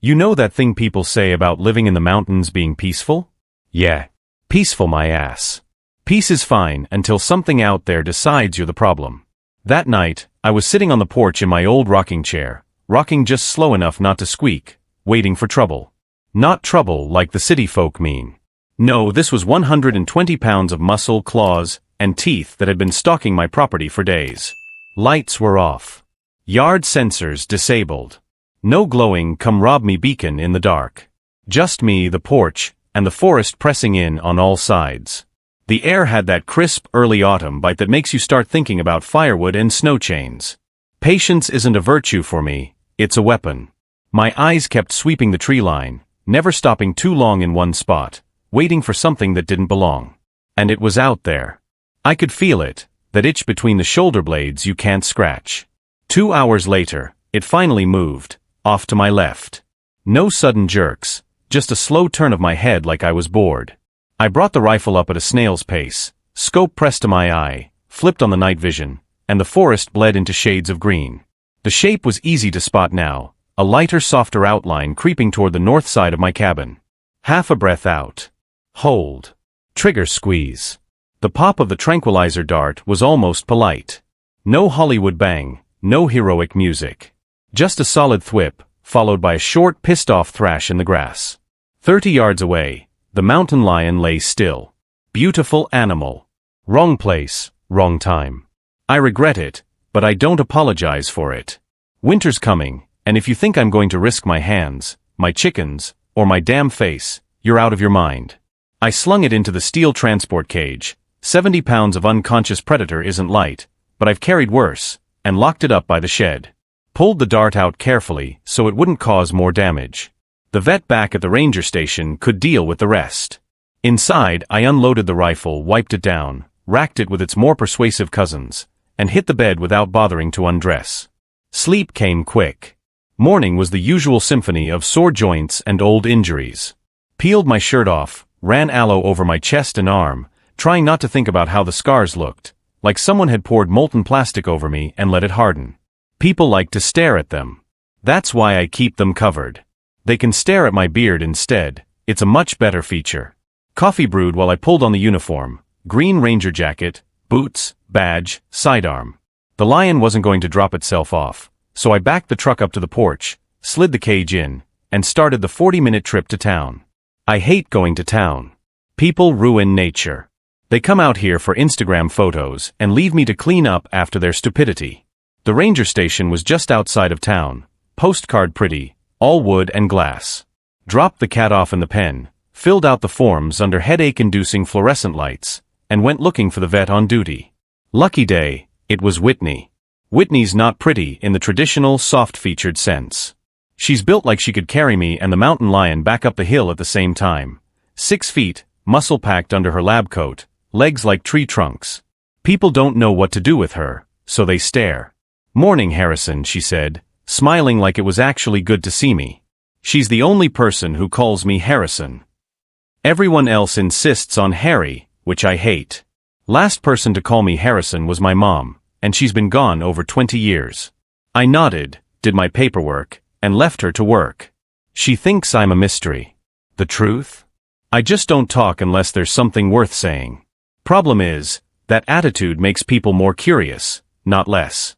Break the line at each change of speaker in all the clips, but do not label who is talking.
You know that thing people say about living in the mountains being peaceful? Yeah. Peaceful my ass. Peace is fine until something out there decides you're the problem. That night, I was sitting on the porch in my old rocking chair, rocking just slow enough not to squeak, waiting for trouble. Not trouble like the city folk mean. No, this was 120 pounds of muscle, claws, and teeth that had been stalking my property for days. Lights were off. Yard sensors disabled. No glowing come rob me beacon in the dark. Just me, the porch, and the forest pressing in on all sides. The air had that crisp early autumn bite that makes you start thinking about firewood and snow chains. Patience isn't a virtue for me, it's a weapon. My eyes kept sweeping the tree line, never stopping too long in one spot, waiting for something that didn't belong. And it was out there. I could feel it, that itch between the shoulder blades you can't scratch. 2 hours later, it finally moved, off to my left. No sudden jerks, just a slow turn of my head like I was bored. I brought the rifle up at a snail's pace, scope pressed to my eye, flipped on the night vision, and the forest bled into shades of green. The shape was easy to spot now, a lighter, softer outline creeping toward the north side of my cabin. Half a breath out. Hold. Trigger squeeze. The pop of the tranquilizer dart was almost polite. No Hollywood bang, no heroic music. Just a solid thwip, followed by a short, pissed-off thrash in the grass. 30 yards away, the mountain lion lay still. Beautiful animal. Wrong place, wrong time. I regret it, but I don't apologize for it. Winter's coming, and if you think I'm going to risk my hands, my chickens, or my damn face, you're out of your mind. I slung it into the steel transport cage. 70 pounds of unconscious predator isn't light, but I've carried worse, and locked it up by the shed. Pulled the dart out carefully so it wouldn't cause more damage. The vet back at the ranger station could deal with the rest. Inside, I unloaded the rifle, wiped it down, racked it with its more persuasive cousins, and hit the bed without bothering to undress. Sleep came quick. Morning was the usual symphony of sore joints and old injuries. Peeled my shirt off, ran aloe over my chest and arm, trying not to think about how the scars looked, like someone had poured molten plastic over me and let it harden. People like to stare at them. That's why I keep them covered. They can stare at my beard instead, it's a much better feature. Coffee brewed while I pulled on the uniform, green ranger jacket, boots, badge, sidearm. The lion wasn't going to drop itself off, so I backed the truck up to the porch, slid the cage in, and started the 40-minute trip to town. I hate going to town. People ruin nature. They come out here for Instagram photos and leave me to clean up after their stupidity. The ranger station was just outside of town, postcard pretty, all wood and glass. Dropped the cat off in the pen, filled out the forms under headache-inducing fluorescent lights, and went looking for the vet on duty. Lucky day, it was Whitney. Whitney's not pretty in the traditional soft-featured sense. She's built like she could carry me and the mountain lion back up the hill at the same time. 6 feet, muscle-packed under her lab coat, legs like tree trunks. People don't know what to do with her, so they stare. "Morning, Harrison," she said, smiling like it was actually good to see me. She's the only person who calls me Harrison. Everyone else insists on Harry, which I hate. Last person to call me Harrison was my mom, and she's been gone over 20 years. I nodded, did my paperwork, and left her to work. She thinks I'm a mystery. The truth? I just don't talk unless there's something worth saying. Problem is, that attitude makes people more curious, not less.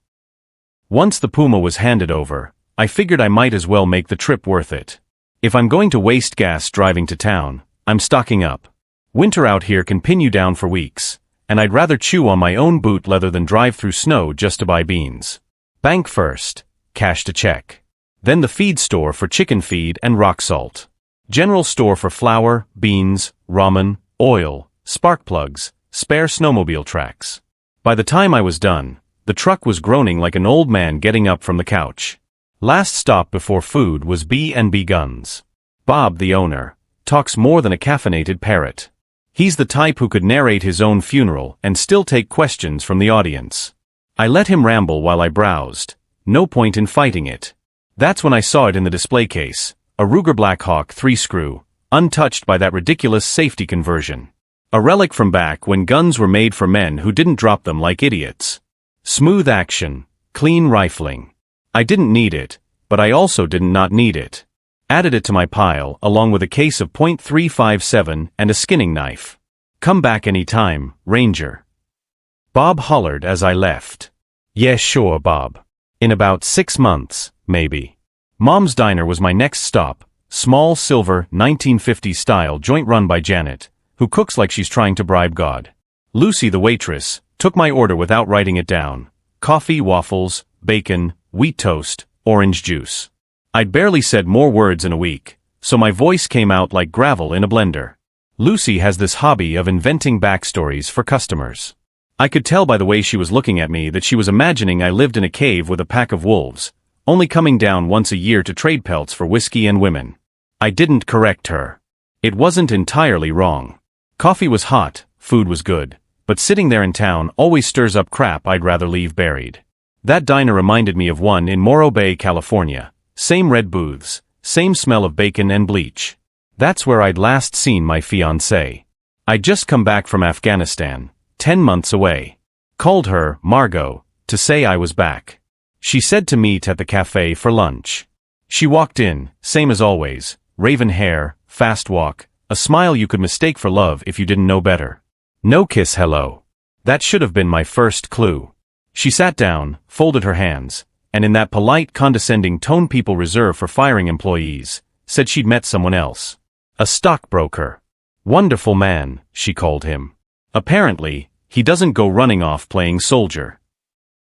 Once the puma was handed over, I figured I might as well make the trip worth it. If I'm going to waste gas driving to town, I'm stocking up. Winter out here can pin you down for weeks, and I'd rather chew on my own boot leather than drive through snow just to buy beans. Bank first, cash to check. Then the feed store for chicken feed and rock salt. General store for flour, beans, ramen, oil, spark plugs, spare snowmobile tracks. By the time I was done, the truck was groaning like an old man getting up from the couch. Last stop before food was B&B Guns. Bob, the owner, talks more than a caffeinated parrot. He's the type who could narrate his own funeral and still take questions from the audience. I let him ramble while I browsed. No point in fighting it. That's when I saw it in the display case, a Ruger Blackhawk 3-screw, untouched by that ridiculous safety conversion. A relic from back when guns were made for men who didn't drop them like idiots. Smooth action, clean rifling. I didn't need it, but I also did not need it. Added it to my pile, along with a case of .357 and a skinning knife. Come back any time, Ranger. Bob hollered as I left. Yeah, sure, Bob. In about 6 months, maybe. Mom's Diner was my next stop, small silver 1950s style joint run by Janet, who cooks like she's trying to bribe God. Lucy, the waitress, took my order without writing it down. Coffee, waffles, bacon, wheat toast, orange juice. I'd barely said more words in a week, so my voice came out like gravel in a blender. Lucy has this hobby of inventing backstories for customers. I could tell by the way she was looking at me that she was imagining I lived in a cave with a pack of wolves, only coming down once a year to trade pelts for whiskey and women. I didn't correct her. It wasn't entirely wrong. Coffee was hot, food was good, but sitting there in town always stirs up crap I'd rather leave buried. That diner reminded me of one in Morro Bay, California. Same red booths, same smell of bacon and bleach. That's where I'd last seen my fiancée. I'd just come back from Afghanistan, 10 months away. Called her, Margot, to say I was back. She said to meet at the cafe for lunch. She walked in, same as always, raven hair, fast walk, a smile you could mistake for love if you didn't know better. No kiss hello. That should have been my first clue. She sat down, folded her hands, and in that polite, condescending tone people reserve for firing employees, said she'd met someone else. A stockbroker. Wonderful man, she called him. Apparently, he doesn't go running off playing soldier.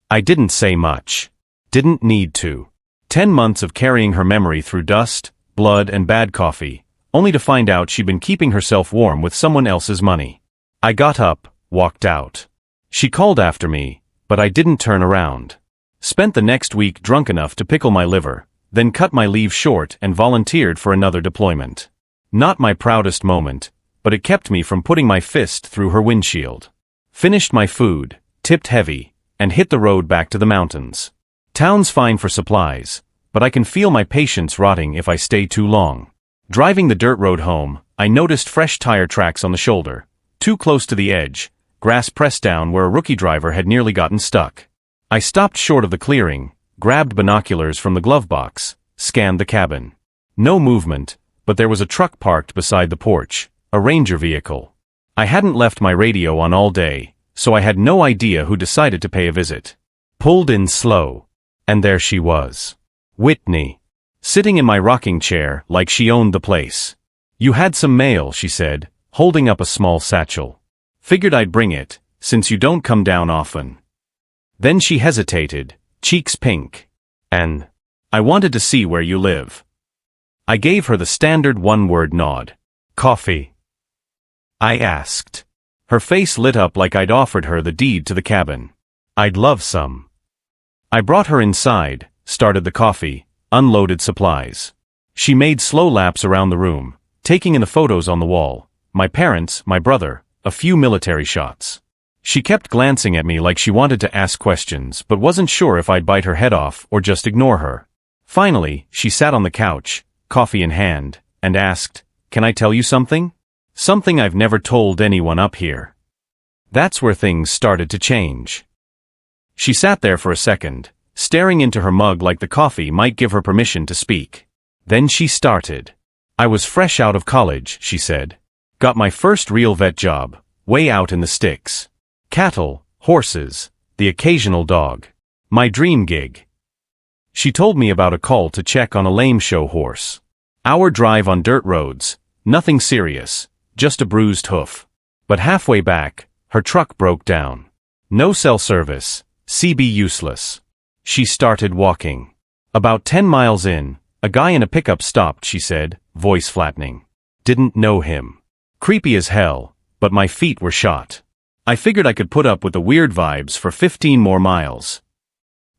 I didn't say much. Didn't need to. 10 months of carrying her memory through dust, blood, and bad coffee, only to find out she'd been keeping herself warm with someone else's money. I got up, walked out. She called after me, but I didn't turn around. Spent the next week drunk enough to pickle my liver, then cut my leave short and volunteered for another deployment. Not my proudest moment, but it kept me from putting my fist through her windshield. Finished my food, tipped heavy, and hit the road back to the mountains. Town's fine for supplies, but I can feel my patience rotting if I stay too long. Driving the dirt road home, I noticed fresh tire tracks on the shoulder, too close to the edge, grass pressed down where a rookie driver had nearly gotten stuck. I stopped short of the clearing, grabbed binoculars from the glove box, scanned the cabin. No movement, but there was a truck parked beside the porch, a Ranger vehicle. I hadn't left my radio on all day, so I had no idea who decided to pay a visit. Pulled in slow, and there she was. Whitney. Sitting in my rocking chair like she owned the place. You had some mail, she said, holding up a small satchel. Figured I'd bring it, since you don't come down often. Then she hesitated, cheeks pink. And I wanted to see where you live. I gave her the standard one-word nod. Coffee? I asked. Her face lit up like I'd offered her the deed to the cabin. I'd love some. I brought her inside, started the coffee, unloaded supplies. She made slow laps around the room, taking in the photos on the wall, my parents, my brother, a few military shots. She kept glancing at me like she wanted to ask questions but wasn't sure if I'd bite her head off or just ignore her. Finally, she sat on the couch, coffee in hand, and asked, "Can I tell you something? Something I've never told anyone up here." That's where things started to change. She sat there for a second, staring into her mug like the coffee might give her permission to speak. Then she started. I was fresh out of college, she said. Got my first real vet job, way out in the sticks. Cattle, horses, the occasional dog. My dream gig. She told me about a call to check on a lame show horse. Hour drive on dirt roads, nothing serious, just a bruised hoof. But halfway back, her truck broke down. No cell service, CB useless. She started walking. About 10 miles in, a guy in a pickup stopped, she said, voice flattening. Didn't know him. Creepy as hell, but my feet were shot. I figured I could put up with the weird vibes for 15 more miles.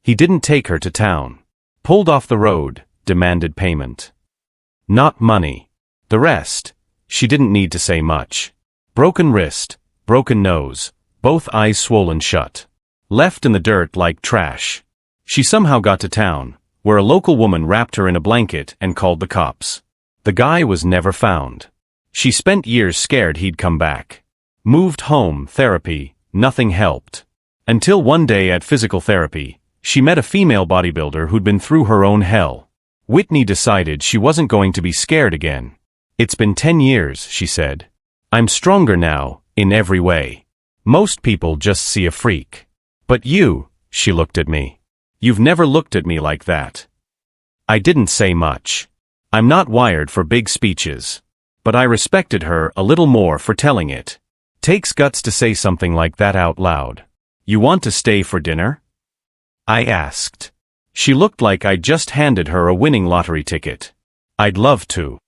He didn't take her to town. Pulled off the road, demanded payment. Not money. The rest, she didn't need to say much. Broken wrist, broken nose, both eyes swollen shut. Left in the dirt like trash. She somehow got to town, where a local woman wrapped her in a blanket and called the cops. The guy was never found. She spent years scared he'd come back. Moved home, therapy, nothing helped. Until one day at physical therapy, she met a female bodybuilder who'd been through her own hell. Whitney decided she wasn't going to be scared again. It's been 10 years, she said. I'm stronger now, in every way. Most people just see a freak. But you, she looked at me. You've never looked at me like that. I didn't say much. I'm not wired for big speeches. But I respected her a little more for telling it. Takes guts to say something like that out loud. You want to stay for dinner? I asked. She looked like I'd just handed her a winning lottery ticket. I'd love to.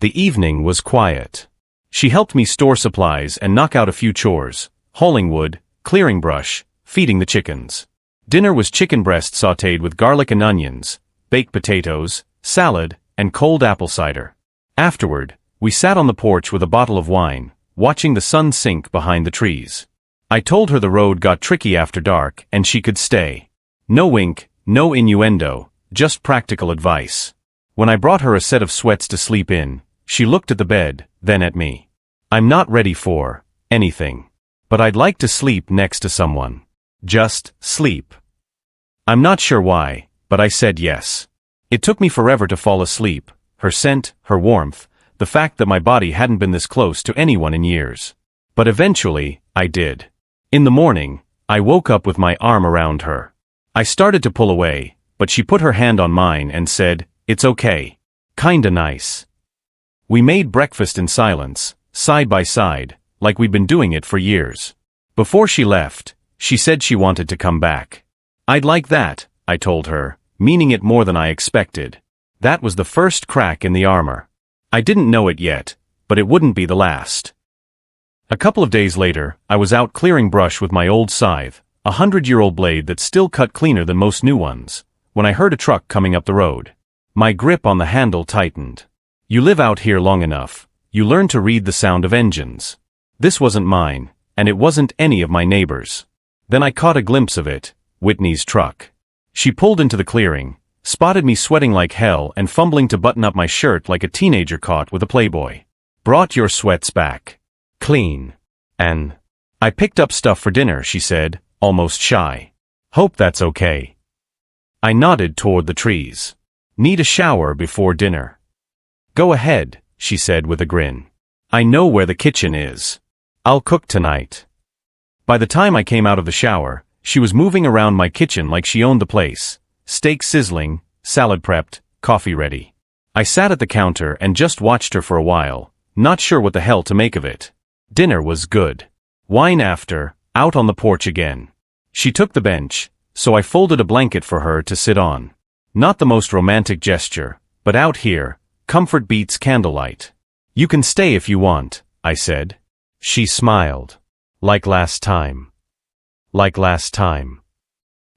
The evening was quiet. She helped me store supplies and knock out a few chores, hauling wood, clearing brush, feeding the chickens. Dinner was chicken breast sautéed with garlic and onions, baked potatoes, salad, and cold apple cider. Afterward, we sat on the porch with a bottle of wine, watching the sun sink behind the trees. I told her the road got tricky after dark and she could stay. No wink, no innuendo, just practical advice. When I brought her a set of sweats to sleep in, she looked at the bed, then at me. I'm not ready for anything. But I'd like to sleep next to someone. Just sleep. I'm not sure why, but I said yes. It took me forever to fall asleep, her scent, her warmth, the fact that my body hadn't been this close to anyone in years. But eventually, I did. In the morning, I woke up with my arm around her. I started to pull away, but she put her hand on mine and said, "It's okay. Kinda nice." We made breakfast in silence, side by side, like we'd been doing it for years. Before she left, she said she wanted to come back. I'd like that, I told her, meaning it more than I expected. That was the first crack in the armor. I didn't know it yet, but it wouldn't be the last. A couple of days later, I was out clearing brush with my old scythe, a 100-year-old blade that still cut cleaner than most new ones, when I heard a truck coming up the road. My grip on the handle tightened. You live out here long enough, you learn to read the sound of engines. This wasn't mine, and it wasn't any of my neighbors. Then I caught a glimpse of it, Whitney's truck. She pulled into the clearing, spotted me sweating like hell and fumbling to button up my shirt like a teenager caught with a Playboy. Brought your sweats back. Clean. And I picked up stuff for dinner, she said, almost shy. Hope that's okay. I nodded toward the trees. Need a shower before dinner. Go ahead, she said with a grin. I know where the kitchen is. I'll cook tonight. By the time I came out of the shower, she was moving around my kitchen like she owned the place. Steak sizzling, salad prepped, coffee ready. I sat at the counter and just watched her for a while, not sure what the hell to make of it. Dinner was good. Wine after, out on the porch again. She took the bench, so I folded a blanket for her to sit on. Not the most romantic gesture, but out here, comfort beats candlelight. You can stay if you want, I said. She smiled. Like last time. Like last time.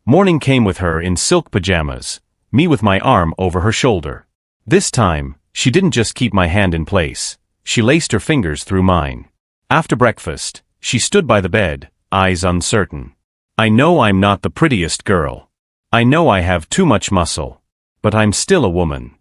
Morning came with her in silk pajamas, me with my arm over her shoulder. This time, she didn't just keep my hand in place, she laced her fingers through mine. After breakfast, she stood by the bed, eyes uncertain. I know I'm not the prettiest girl. I know I have too much muscle. But I'm still a woman.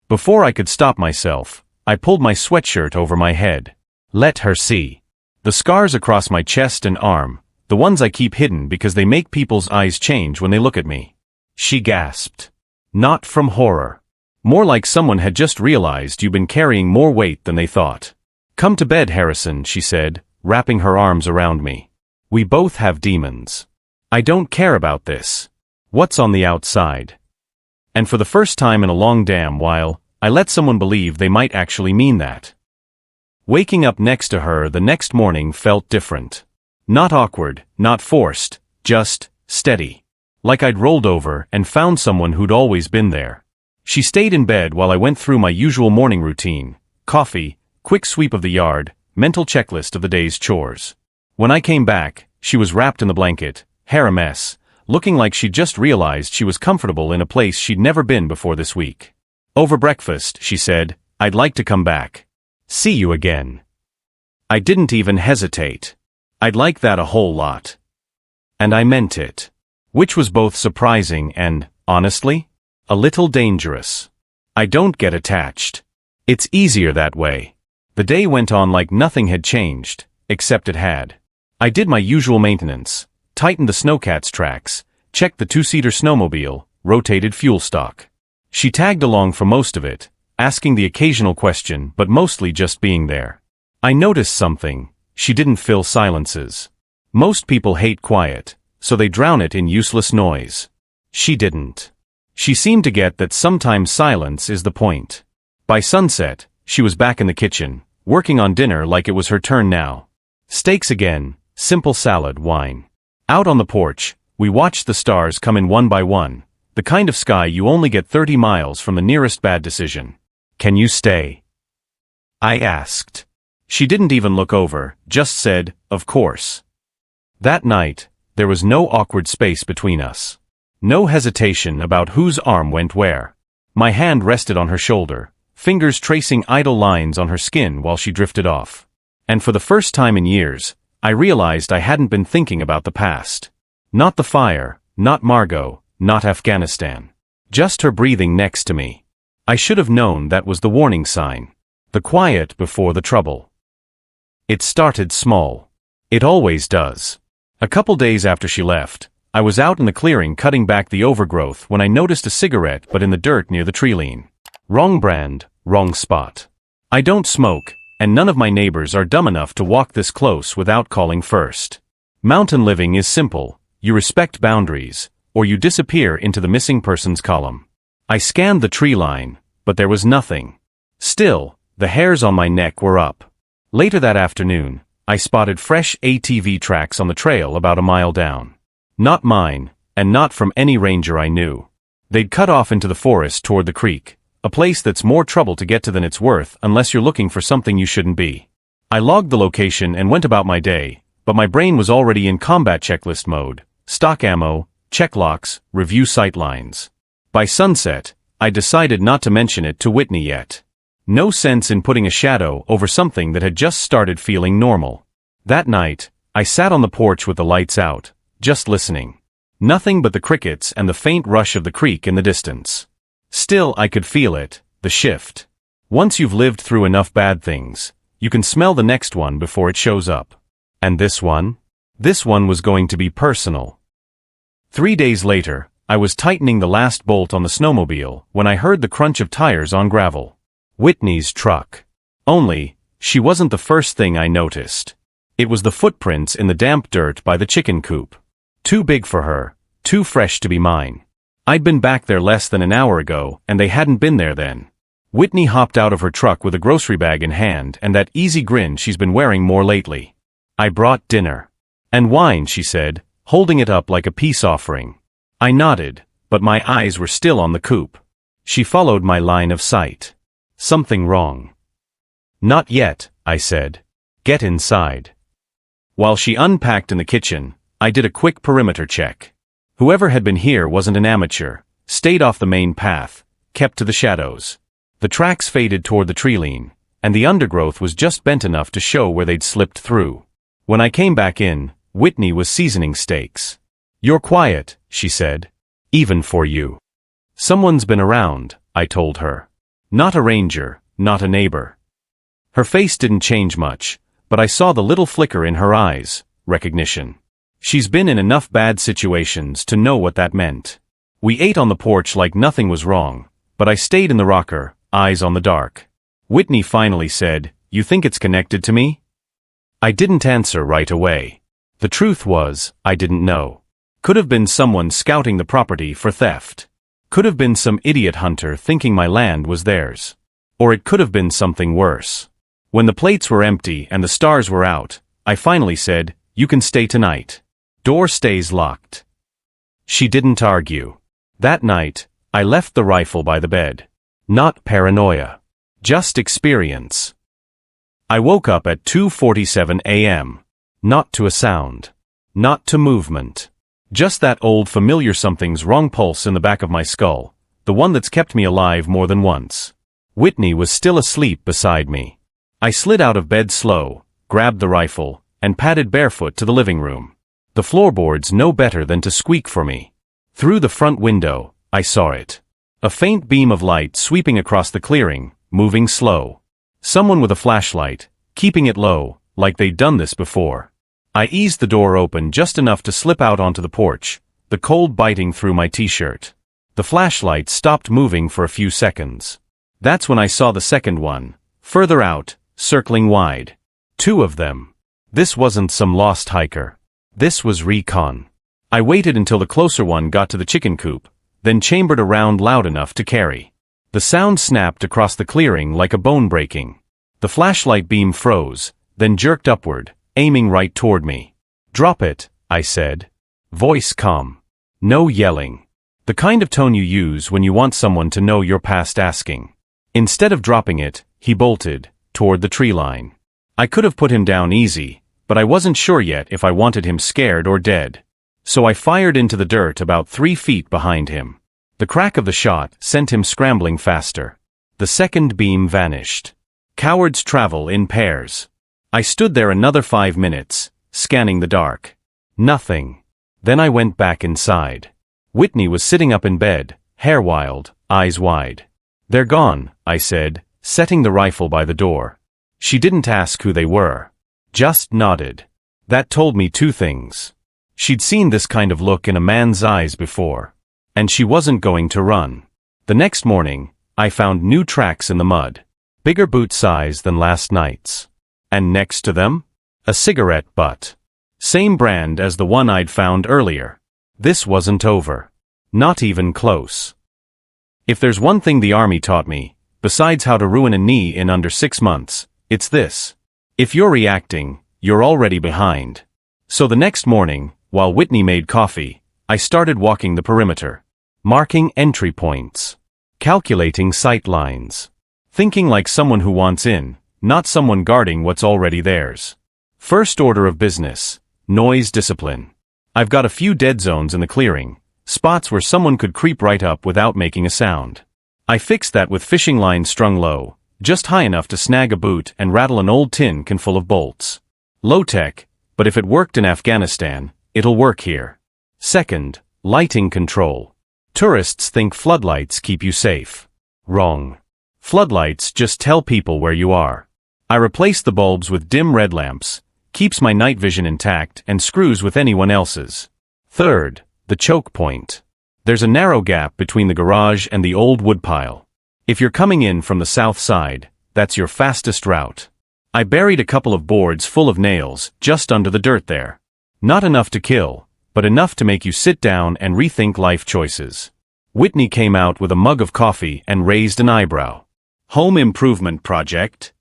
Before I could stop myself, I pulled my sweatshirt over my head. Let her see. The scars across my chest and arm, the ones I keep hidden because they make people's eyes change when they look at me. She gasped. Not from horror. More like someone had just realized you've been carrying more weight than they thought. Come to bed, Harrison, she said, wrapping her arms around me. We both have demons. I don't care about this. What's on the outside? And for the first time in a long damn while, I let someone believe they might actually mean that. Waking up next to her the next morning felt different. Not awkward, not forced, just steady. Like I'd rolled over and found someone who'd always been there. She stayed in bed while I went through my usual morning routine, coffee, quick sweep of the yard, mental checklist of the day's chores. When I came back, she was wrapped in the blanket, hair a mess, looking like she'd just realized she was comfortable in a place she'd never been before this week. Over breakfast, she said, I'd like to come back. See you again. I didn't even hesitate. I'd like that a whole lot. And I meant it. Which was both surprising and, honestly, a little dangerous. I don't get attached. It's easier that way. The day went on like nothing had changed, except it had. I did my usual maintenance, tightened the snowcat's tracks, checked the two-seater snowmobile, rotated fuel stock. She tagged along for most of it, asking the occasional question but mostly just being there. I noticed something: she didn't fill silences. Most people hate quiet, so they drown it in useless noise. She didn't. She seemed to get that sometimes silence is the point. By sunset, she was back in the kitchen, working on dinner like it was her turn now. Steaks again, simple salad, wine. Out on the porch, we watched the stars come in one by one, the kind of sky you only get 30 miles from the nearest bad decision. "Can you stay?" I asked. She didn't even look over, just said, "Of course." That night, there was no awkward space between us. No hesitation about whose arm went where. My hand rested on her shoulder, fingers tracing idle lines on her skin while she drifted off. And for the first time in years, I realized I hadn't been thinking about the past. Not the fire, not Margot, not Afghanistan. Just her breathing next to me. I should have known that was the warning sign. The quiet before the trouble. It started small. It always does. A couple days after she left, I was out in the clearing cutting back the overgrowth when I noticed a cigarette but in the dirt near the treeline. Wrong brand, wrong spot. I don't smoke, and none of my neighbors are dumb enough to walk this close without calling first. Mountain living is simple: you respect boundaries, or you disappear into the missing persons column. I scanned the tree line, but there was nothing. Still, the hairs on my neck were up. Later that afternoon, I spotted fresh ATV tracks on the trail about a mile down. Not mine, and not from any ranger I knew. They'd cut off into the forest toward the creek, a place that's more trouble to get to than it's worth unless you're looking for something you shouldn't be. I logged the location and went about my day, but my brain was already in combat checklist mode: stock ammo, check locks, review sightlines. By sunset, I decided not to mention it to Whitney yet. No sense in putting a shadow over something that had just started feeling normal. That night, I sat on the porch with the lights out, just listening. Nothing but the crickets and the faint rush of the creek in the distance. Still, I could feel it, the shift. Once you've lived through enough bad things, you can smell the next one before it shows up. And this one? This one was going to be personal. 3 days later, I was tightening the last bolt on the snowmobile when I heard the crunch of tires on gravel. Whitney's truck. Only, she wasn't the first thing I noticed. It was the footprints in the damp dirt by the chicken coop. Too big for her, too fresh to be mine. I'd been back there less than an hour ago, and they hadn't been there then. Whitney hopped out of her truck with a grocery bag in hand and that easy grin she's been wearing more lately. "I brought dinner." "And wine," she said, holding it up like a peace offering. I nodded, but my eyes were still on the coop. She followed my line of sight. "Something wrong?" "Not yet," I said. "Get inside." While she unpacked in the kitchen, I did a quick perimeter check. Whoever had been here wasn't an amateur, stayed off the main path, kept to the shadows. The tracks faded toward the treeline, and the undergrowth was just bent enough to show where they'd slipped through. When I came back in, Whitney was seasoning steaks. "You're quiet," she said. "Even for you." "Someone's been around," I told her. Not a ranger, not a neighbor. Her face didn't change much, but I saw the little flicker in her eyes: recognition. She's been in enough bad situations to know what that meant. We ate on the porch like nothing was wrong, but I stayed in the rocker, eyes on the dark. Whitney finally said, "You think it's connected to me?" I didn't answer right away. The truth was, I didn't know. Could have been someone scouting the property for theft. Could have been some idiot hunter thinking my land was theirs. Or it could have been something worse. When the plates were empty and the stars were out, I finally said, "You can stay tonight. Door stays locked." She didn't argue. That night, I left the rifle by the bed. Not paranoia. Just experience. I woke up at 2:47 a.m. Not to a sound. Not to movement. Just that old familiar something's wrong pulse in the back of my skull, the one that's kept me alive more than once. Whitney was still asleep beside me. I slid out of bed slow, grabbed the rifle, and padded barefoot to the living room. The floorboards know better than to squeak for me. Through the front window, I saw it. A faint beam of light sweeping across the clearing, moving slow. Someone with a flashlight, keeping it low, like they'd done this before. I eased the door open just enough to slip out onto the porch, the cold biting through my t-shirt. The flashlight stopped moving for a few seconds. That's when I saw the second one, further out, circling wide. 2 of them. This wasn't some lost hiker. This was recon. I waited until the closer one got to the chicken coop, then chambered a round loud enough to carry. The sound snapped across the clearing like a bone breaking. The flashlight beam froze, then jerked upward, aiming right toward me. "Drop it," I said. Voice calm. No yelling. The kind of tone you use when you want someone to know you're past asking. Instead of dropping it, he bolted, toward the tree line. I could have put him down easy, but I wasn't sure yet if I wanted him scared or dead. So I fired into the dirt about 3 feet behind him. The crack of the shot sent him scrambling faster. The second beam vanished. Cowards travel in pairs. I stood there another 5 minutes, scanning the dark. Nothing. Then I went back inside. Whitney was sitting up in bed, hair wild, eyes wide. "They're gone," I said, setting the rifle by the door. She didn't ask who they were. Just nodded. That told me 2 things. She'd seen this kind of look in a man's eyes before. And she wasn't going to run. The next morning, I found new tracks in the mud. Bigger boot size than last night's. And next to them? A cigarette butt. Same brand as the one I'd found earlier. This wasn't over. Not even close. If there's one thing the army taught me, besides how to ruin a knee in under 6 months, it's this. If you're reacting, you're already behind. So the next morning, while Whitney made coffee, I started walking the perimeter. Marking entry points. Calculating sight lines. Thinking like someone who wants in, not someone guarding what's already theirs. First order of business. Noise discipline. I've got a few dead zones in the clearing, spots where someone could creep right up without making a sound. I fixed that with fishing line strung low, just high enough to snag a boot and rattle an old tin can full of bolts. Low tech, but if it worked in Afghanistan, it'll work here. Second, lighting control. Tourists think floodlights keep you safe. Wrong. Floodlights just tell people where you are. I replaced the bulbs with dim red lamps, keeps my night vision intact and screws with anyone else's. Third, the choke point. There's a narrow gap between the garage and the old woodpile. If you're coming in from the south side, that's your fastest route. I buried a couple of boards full of nails just under the dirt there. Not enough to kill, but enough to make you sit down and rethink life choices. Whitney came out with a mug of coffee and raised an eyebrow. "Home improvement project?"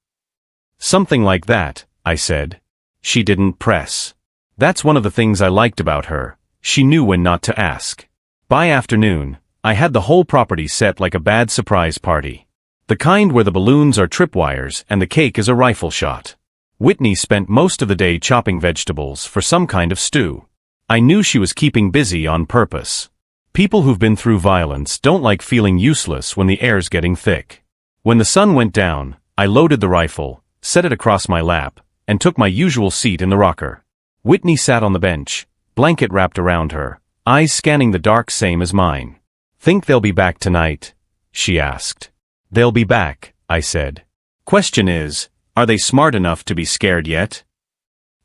"Something like that," I said. She didn't press. That's one of the things I liked about her. She knew when not to ask. By afternoon, I had the whole property set like a bad surprise party. The kind where the balloons are tripwires and the cake is a rifle shot. Whitney spent most of the day chopping vegetables for some kind of stew. I knew she was keeping busy on purpose. People who've been through violence don't like feeling useless when the air's getting thick. When the sun went down, I loaded the rifle, set it across my lap, and took my usual seat in the rocker. Whitney sat on the bench, blanket wrapped around her, eyes scanning the dark same as mine. "Think they'll be back tonight?" she asked. "They'll be back," I said. "Question is, are they smart enough to be scared yet?"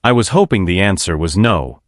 I was hoping the answer was no.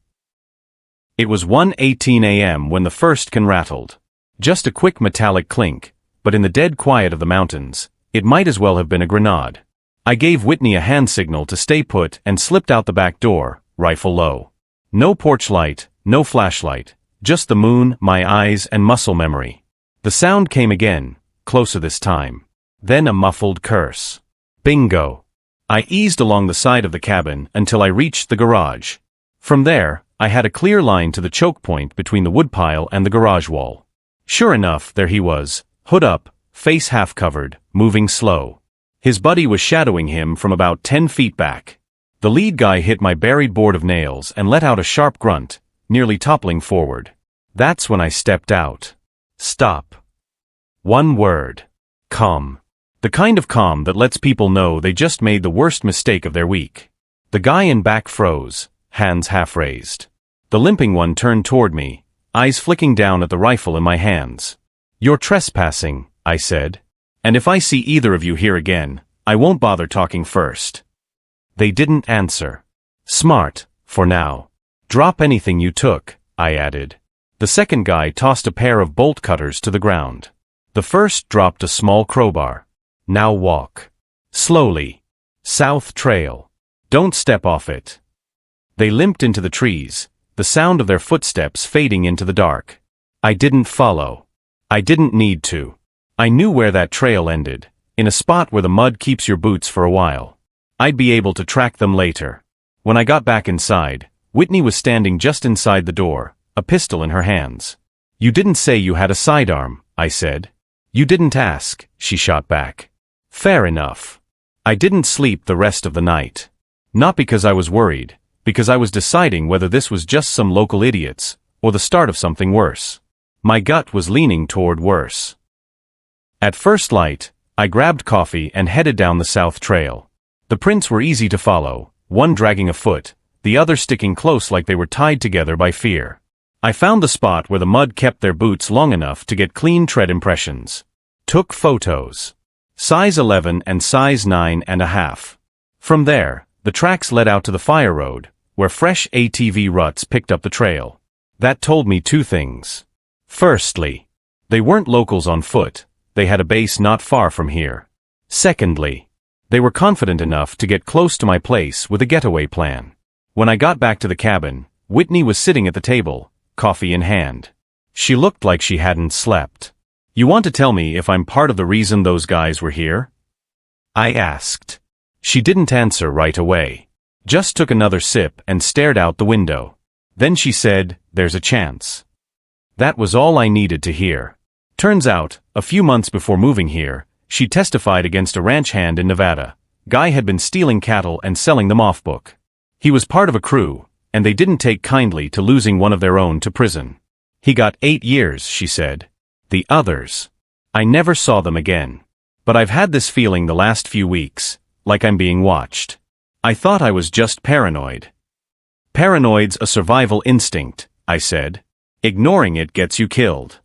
It was 1:18 a.m. when the first can rattled. Just a quick metallic clink, but in the dead quiet of the mountains, it might as well have been a grenade. I gave Whitney a hand signal to stay put and slipped out the back door, rifle low. No porch light, no flashlight, just the moon, my eyes, and muscle memory. The sound came again, closer this time. Then a muffled curse. Bingo. I eased along the side of the cabin until I reached the garage. From there, I had a clear line to the choke point between the woodpile and the garage wall. Sure enough, there he was, hood up, face half covered, moving slow. His buddy was shadowing him from about 10 feet back. The lead guy hit my buried board of nails and let out a sharp grunt, nearly toppling forward. That's when I stepped out. Stop. One word. Calm. The kind of calm that lets people know they just made the worst mistake of their week. The guy in back froze, hands half raised. The limping one turned toward me, eyes flicking down at the rifle in my hands. "You're trespassing," I said. "And if I see either of you here again, I won't bother talking first." They didn't answer. Smart, for now. "Drop anything you took," I added. The second guy tossed a pair of bolt cutters to the ground. The first dropped a small crowbar. Now walk. Slowly. South Trail. Don't step off it. They limped into the trees, the sound of their footsteps fading into the dark. I didn't follow. I didn't need to. I knew where that trail ended, in a spot where the mud keeps your boots for a while. I'd be able to track them later. When I got back inside, Whitney was standing just inside the door, a pistol in her hands. You didn't say you had a sidearm, I said. You didn't ask, she shot back. Fair enough. I didn't sleep the rest of the night. Not because I was worried, because I was deciding whether this was just some local idiots, or the start of something worse. My gut was leaning toward worse. At first light, I grabbed coffee and headed down the South Trail. The prints were easy to follow, one dragging a foot, the other sticking close like they were tied together by fear. I found the spot where the mud kept their boots long enough to get clean tread impressions. Took photos. Size 11 and size 9.5. From there, the tracks led out to the fire road, where fresh ATV ruts picked up the trail. That told me two things. Firstly, they weren't locals on foot, they had a base not far from here. Secondly, they were confident enough to get close to my place with a getaway plan. When I got back to the cabin, Whitney was sitting at the table, coffee in hand. She looked like she hadn't slept. You want to tell me if I'm part of the reason those guys were here? I asked. She didn't answer right away. Just took another sip and stared out the window. Then she said, "There's a chance." That was all I needed to hear. Turns out, a few months before moving here, she testified against a ranch hand in Nevada. Guy had been stealing cattle and selling them off book. He was part of a crew, and they didn't take kindly to losing one of their own to prison. He got 8 years, she said. The others. I never saw them again. But I've had this feeling the last few weeks, like I'm being watched. I thought I was just paranoid. Paranoid's a survival instinct, I said. Ignoring it gets you killed.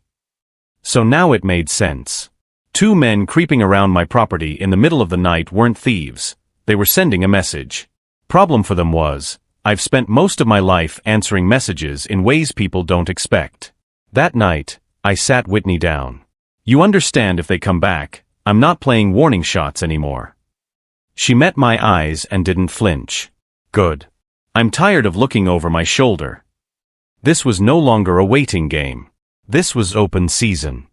So now it made sense. 2 men creeping around my property in the middle of the night weren't thieves. They were sending a message. Problem for them was, I've spent most of my life answering messages in ways people don't expect. That night, I sat Whitney down. You understand if they come back, I'm not playing warning shots anymore. She met my eyes and didn't flinch. Good. I'm tired of looking over my shoulder. This was no longer a waiting game. This was open season.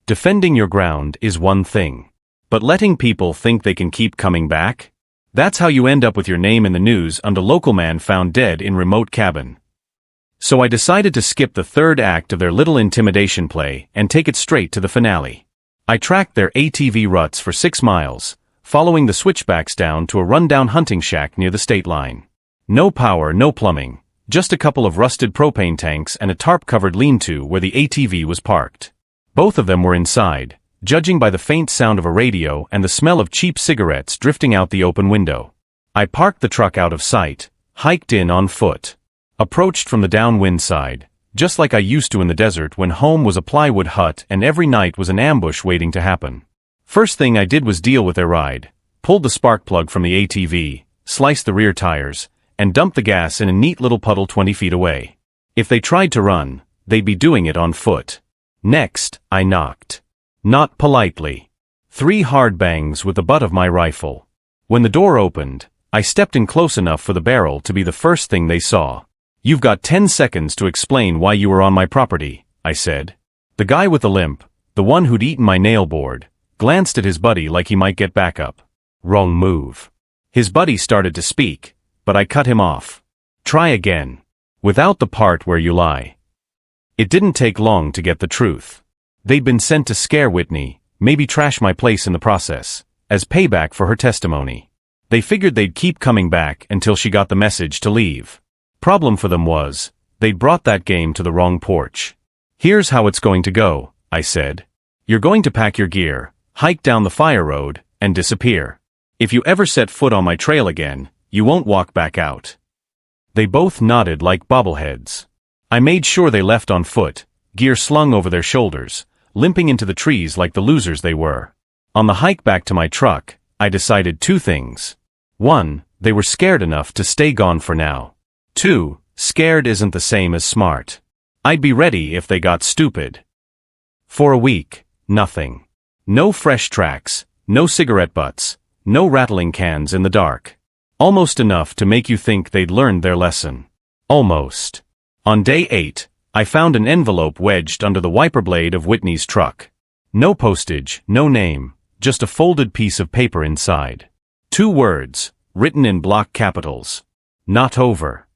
Defending your ground is one thing. But letting people think they can keep coming back? That's how you end up with your name in the news under local man found dead in remote cabin. So I decided to skip the third act of their little intimidation play and take it straight to the finale. I tracked their ATV ruts for 6 miles, following the switchbacks down to a rundown hunting shack near the state line. No power, no plumbing, just a couple of rusted propane tanks and a tarp-covered lean-to where the ATV was parked. Both of them were inside, judging by the faint sound of a radio and the smell of cheap cigarettes drifting out the open window. I parked the truck out of sight, hiked in on foot. Approached from the downwind side, just like I used to in the desert when home was a plywood hut and every night was an ambush waiting to happen. First thing I did was deal with their ride, pulled the spark plug from the ATV, sliced the rear tires, and dumped the gas in a neat little puddle 20 feet away. If they tried to run, they'd be doing it on foot. Next, I knocked. Not politely. 3 hard bangs with the butt of my rifle. When the door opened, I stepped in close enough for the barrel to be the first thing they saw. You've got 10 seconds to explain why you were on my property, I said. The guy with the limp, the one who'd eaten my nail board, glanced at his buddy like he might get back up. Wrong move. His buddy started to speak, but I cut him off. Try again. Without the part where you lie. It didn't take long to get the truth. They'd been sent to scare Whitney, maybe trash my place in the process, as payback for her testimony. They figured they'd keep coming back until she got the message to leave. Problem for them was, they'd brought that game to the wrong porch. Here's how it's going to go, I said. You're going to pack your gear, hike down the fire road, and disappear. If you ever set foot on my trail again, you won't walk back out. They both nodded like bobbleheads. I made sure they left on foot, gear slung over their shoulders, limping into the trees like the losers they were. On the hike back to my truck, I decided 2 things. 1, they were scared enough to stay gone for now. 2, scared isn't the same as smart. I'd be ready if they got stupid. For a week, nothing. No fresh tracks, no cigarette butts, no rattling cans in the dark. Almost enough to make you think they'd learned their lesson. Almost. On day 8, I found an envelope wedged under the wiper blade of Whitney's truck. No postage, no name, just a folded piece of paper inside. 2 words, written in block capitals. Not over.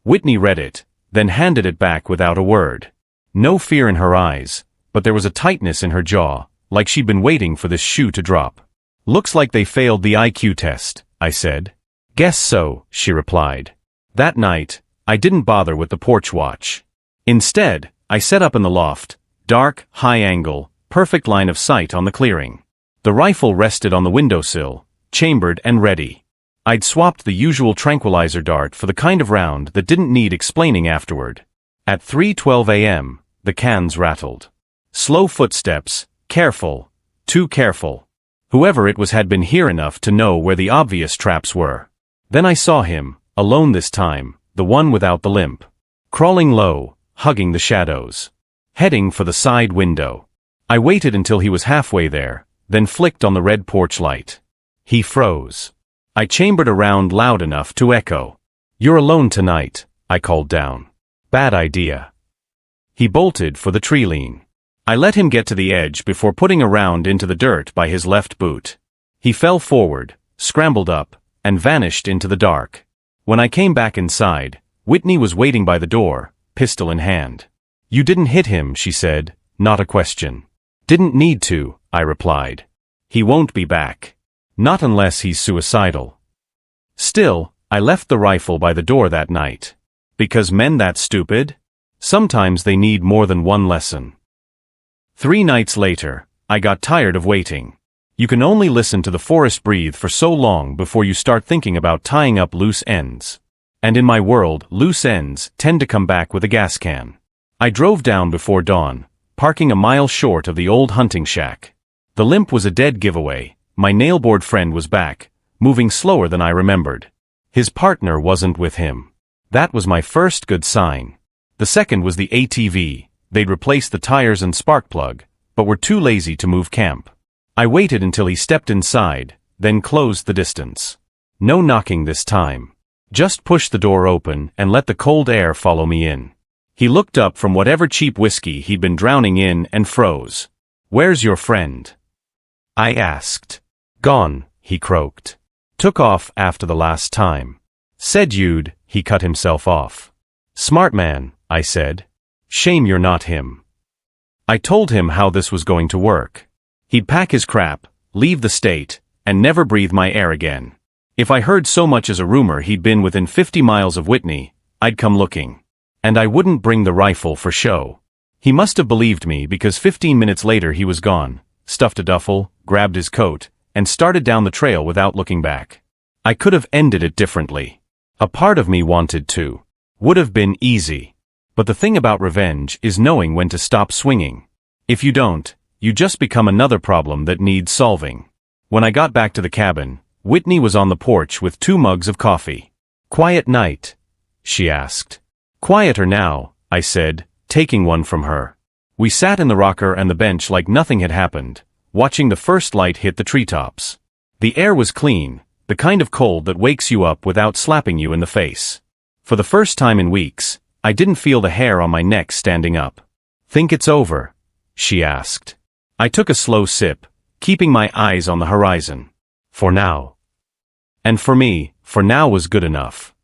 Whitney read it, then handed it back without a word. No fear in her eyes, but there was a tightness in her jaw, like she'd been waiting for this shoe to drop. Looks like they failed the IQ test, I said. Guess so, she replied. That night, I didn't bother with the porch watch. Instead, I set up in the loft, dark, high angle, perfect line of sight on the clearing. The rifle rested on the windowsill, chambered and ready. I'd swapped the usual tranquilizer dart for the kind of round that didn't need explaining afterward. At 3:12 a.m., the cans rattled. Slow footsteps, careful, too careful. Whoever it was had been here enough to know where the obvious traps were. Then I saw him, alone this time, the one without the limp. Crawling low, hugging the shadows. Heading for the side window. I waited until he was halfway there, then flicked on the red porch light. He froze. I chambered around loud enough to echo. You're alone tonight, I called down. Bad idea. He bolted for the tree lean. I let him get to the edge before putting a round into the dirt by his left boot. He fell forward, scrambled up, and vanished into the dark. When I came back inside, Whitney was waiting by the door, pistol in hand. You didn't hit him, she said, not a question. Didn't need to, I replied. He won't be back. Not unless he's suicidal. Still, I left the rifle by the door that night. Because men that stupid? Sometimes they need more than one lesson. 3 nights later, I got tired of waiting. You can only listen to the forest breathe for so long before you start thinking about tying up loose ends. And in my world, loose ends tend to come back with a gas can. I drove down before dawn, parking a mile short of the old hunting shack. The limp was a dead giveaway. My nailboard friend was back, moving slower than I remembered. His partner wasn't with him. That was my first good sign. The second was the ATV. They'd replaced the tires and spark plug, but were too lazy to move camp. I waited until he stepped inside, then closed the distance. No knocking this time. Just pushed the door open and let the cold air follow me in. He looked up from whatever cheap whiskey he'd been drowning in and froze. Where's your friend? I asked. Gone, he croaked. Took off after the last time. Said you'd, he cut himself off. Smart man, I said. Shame you're not him. I told him how this was going to work. He'd pack his crap, leave the state, and never breathe my air again. If I heard so much as a rumor he'd been within 50 miles of Whitney, I'd come looking. And I wouldn't bring the rifle for show. He must have believed me because 15 minutes later he was gone, stuffed a duffel, grabbed his coat, and started down the trail without looking back. I could have ended it differently. A part of me wanted to. Would have been easy. But the thing about revenge is knowing when to stop swinging. If you don't, you just become another problem that needs solving. When I got back to the cabin, Whitney was on the porch with 2 mugs of coffee. Quiet night? She asked. Quieter now, I said, taking one from her. We sat in the rocker and the bench like nothing had happened, watching the first light hit the treetops. The air was clean, the kind of cold that wakes you up without slapping you in the face. For the first time in weeks, I didn't feel the hair on my neck standing up. Think it's over? She asked. I took a slow sip, keeping my eyes on the horizon. For now. And for me, for now was good enough.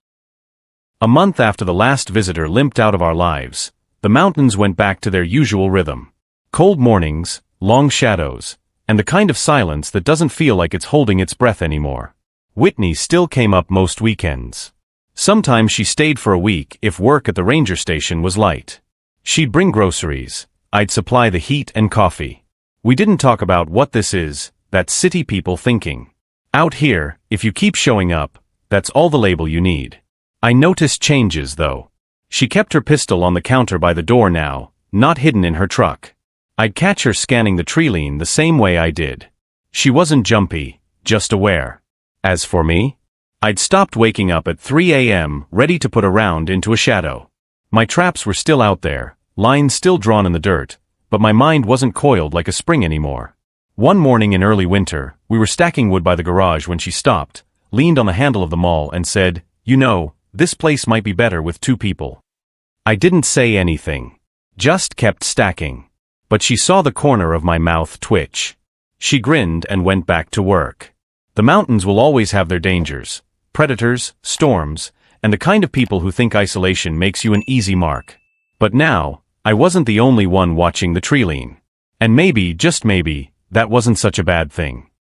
A month after the last visitor limped out of our lives, the mountains went back to their usual rhythm. Cold mornings, long shadows, and the kind of silence that doesn't feel like it's holding its breath anymore. Whitney still came up most weekends. Sometimes she stayed for a week if work at the ranger station was light. She'd bring groceries. I'd supply the heat and coffee. We didn't talk about what this is, that's city people thinking. Out here, if you keep showing up, that's all the label you need. I noticed changes, though. She kept her pistol on the counter by the door now, not hidden in her truck. I'd catch her scanning the tree lean the same way I did. She wasn't jumpy, just aware. As for me, I'd stopped waking up at 3 a.m. ready to put a round into a shadow. My traps were still out there, lines still drawn in the dirt, but my mind wasn't coiled like a spring anymore. One morning in early winter, we were stacking wood by the garage when she stopped, leaned on the handle of the maul and said, "You know, this place might be better with 2 people." I didn't say anything. Just kept stacking. But she saw the corner of my mouth twitch. She grinned and went back to work. The mountains will always have their dangers. Predators, storms, and the kind of people who think isolation makes you an easy mark. But now, I wasn't the only one watching the tree lean. And maybe, just maybe, that wasn't such a bad thing.